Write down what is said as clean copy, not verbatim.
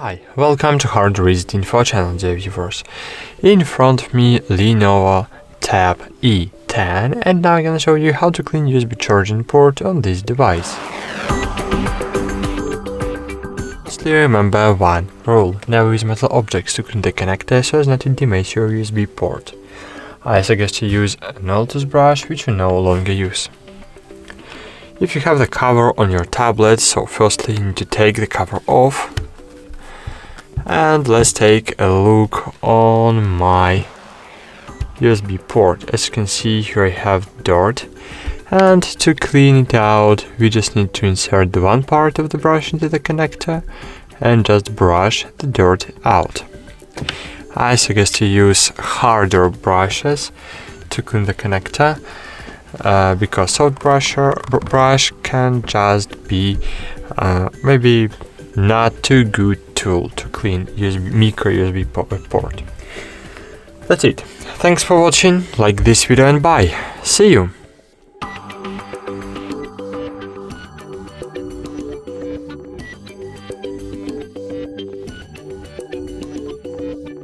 Hi, welcome to HardReset.Info channel, dear viewers. In front of me, Lenovo Tab E10, and now I'm gonna show you how to clean USB charging port on this device. Firstly, remember one rule: never use metal objects to clean the connector so as not to damage your USB port. I suggest you use an old toothbrush which you no longer use. If you have the cover on your tablet, so firstly you need to take the cover off. And let's take a look on my USB port. As you can see, here I have dirt, and to clean it out we just need to insert the one part of the brush into the connector and just brush the dirt out. I suggest you use harder brushes to clean the connector, because soft brush can just be maybe not too good tool to clean micro USB port. That's it. Thanks for watching, like this video and bye. See you!